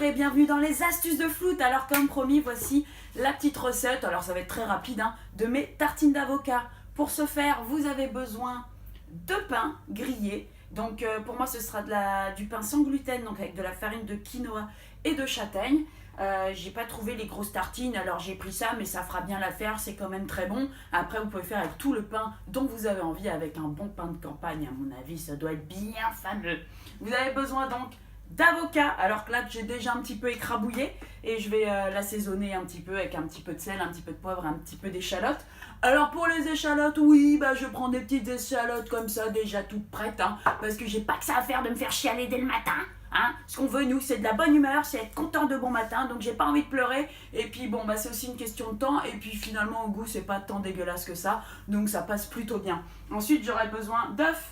et bienvenue dans les astuces de Flout. Alors comme promis, voici la petite recette, alors ça va être très rapide, de mes tartines d'avocat. Pour ce faire, vous avez besoin de pain grillé. Donc pour moi ce sera du pain sans gluten, donc avec de la farine de quinoa et de châtaigne. J'ai pas trouvé les grosses tartines, alors j'ai pris ça, mais ça fera bien l'affaire, c'est quand même très bon. Après vous pouvez faire avec tout le pain dont vous avez envie, avec un bon pain de campagne à mon avis, ça doit être bien fameux. Vous avez besoin donc d'avocat, alors que là j'ai déjà un petit peu écrabouillé et je vais l'assaisonner un petit peu avec un petit peu de sel, un petit peu de poivre, un petit peu d'échalote. Alors pour les échalotes, oui, je prends des petites échalotes comme ça déjà toutes prêtes, parce que j'ai pas que ça à faire de me faire chialer dès le matin. Ce qu'on veut nous c'est de la bonne humeur, c'est être content de bon matin, donc j'ai pas envie de pleurer. Et puis bon c'est aussi une question de temps, et puis finalement au goût c'est pas tant dégueulasse que ça, donc ça passe plutôt bien. Ensuite j'aurai besoin d'œufs.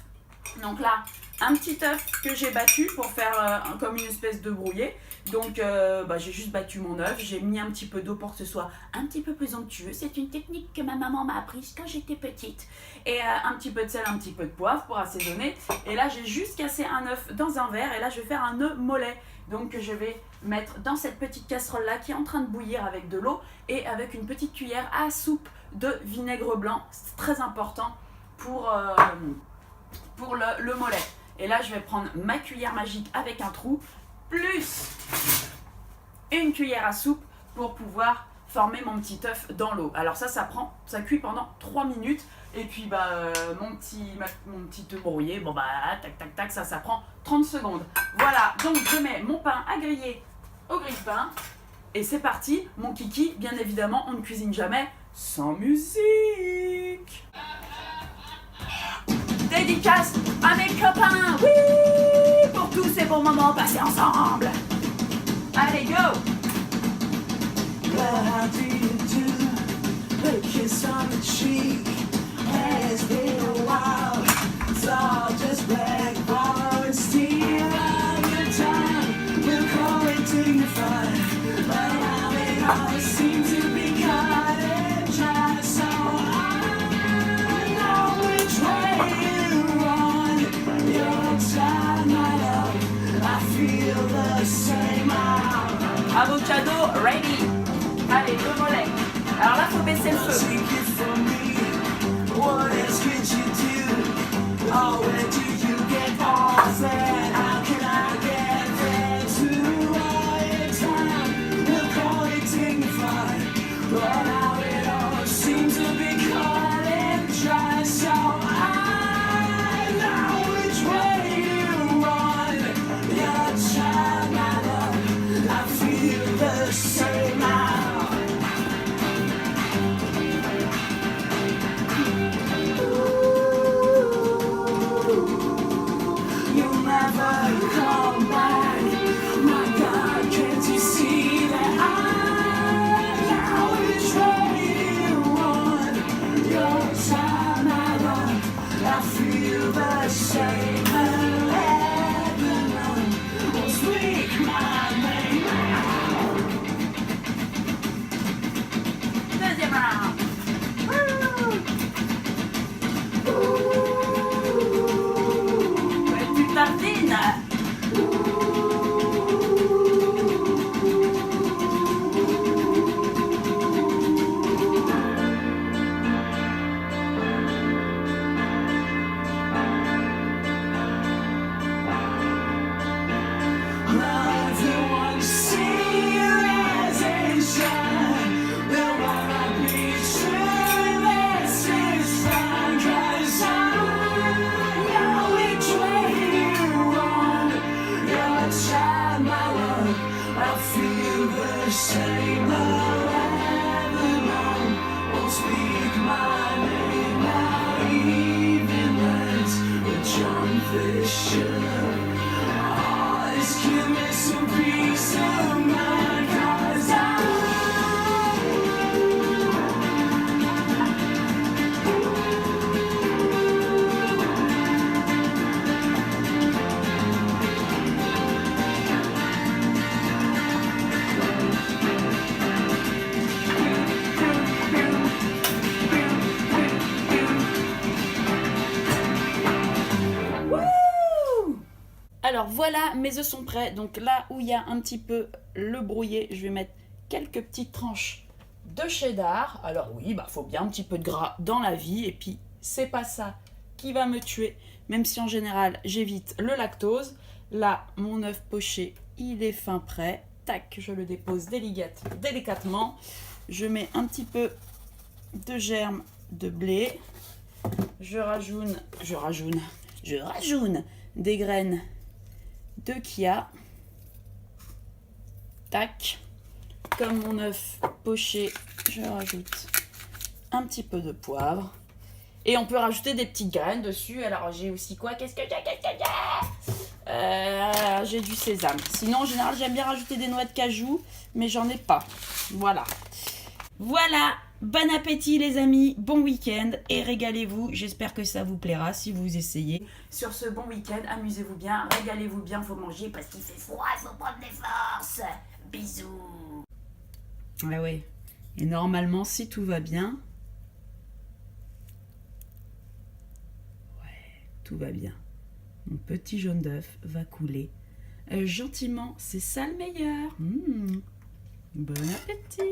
Donc là, un petit œuf que j'ai battu pour faire comme une espèce de brouillé. Donc j'ai juste battu mon œuf, j'ai mis un petit peu d'eau pour que ce soit un petit peu plus onctueux. C'est une technique que ma maman m'a apprise quand j'étais petite. Et un petit peu de sel, un petit peu de poivre pour assaisonner. Et là, j'ai juste cassé un œuf dans un verre et là, je vais faire un œuf mollet. Donc je vais mettre dans cette petite casserole là qui est en train de bouillir avec de l'eau et avec une petite cuillère à soupe de vinaigre blanc. C'est très important pour le mollet. Et là je vais prendre ma cuillère magique avec un trou plus une cuillère à soupe pour pouvoir former mon petit œuf dans l'eau. Alors ça cuit pendant 3 minutes. Et puis mon petit œuf brouillé, tac tac tac, ça prend 30 secondes. Voilà, donc je mets mon pain à griller au grille-pain et c'est parti. Mon kiki, bien évidemment, on ne cuisine jamais sans musique. Dédicace à mes copains, oui, pour tous ces bons moments passés ensemble. Allez, go! But how do you do? The kiss on the cheek has been a while. It's all just black bar and steal all your time. We'll call it dignified, but now it all seems to be cut and dry. So I know which way you run. Your time, my love, I feel the same. Avocado ready. Allez, le mollet. Alors là, faut baisser le feu. Take it from me. What else could you do? Oh, where do you get off at? How can I get there too? All your time, we'll call it dignified. But now it all seems to be cut and dry. So I know which way you run. Your child, my love, I feel the same now. Come back, my God, can't you see that I now which way you want? Your time, my love, I feel the same. Everyone will speak my name. Deuxième round. Petite tartine. Same everyone will speak my name now. Even words with John Fisher. Oh, just give me some peace of mind, 'cause Alors Voilà, mes œufs sont prêts. Donc là où il y a un petit peu le brouillé, je vais mettre quelques petites tranches de cheddar. Alors oui, bah faut bien un petit peu de gras dans la vie. Et puis, c'est pas ça qui va me tuer. Même si en général, j'évite le lactose. Là, mon œuf poché, il est fin prêt. Tac, je le dépose délicatement. Je mets un petit peu de germe de blé. Je rajoute des graines de chia. Tac. Comme mon œuf poché, je rajoute un petit peu de poivre. Et on peut rajouter des petites graines dessus. Alors j'ai aussi quoi? Qu'est-ce que j'ai? J'ai du sésame. Sinon en général j'aime bien rajouter des noix de cajou, mais j'en ai pas. Voilà. Voilà. Bon appétit les amis, bon week-end et régalez-vous. J'espère que ça vous plaira si vous essayez. Sur ce bon week-end, amusez-vous bien, régalez-vous bien, faut manger parce qu'il fait froid, il faut prendre des forces. Bisous. Ah ouais. Et normalement, si tout va bien, tout va bien. Mon petit jaune d'œuf va couler gentiment. C'est ça le meilleur. Bon appétit.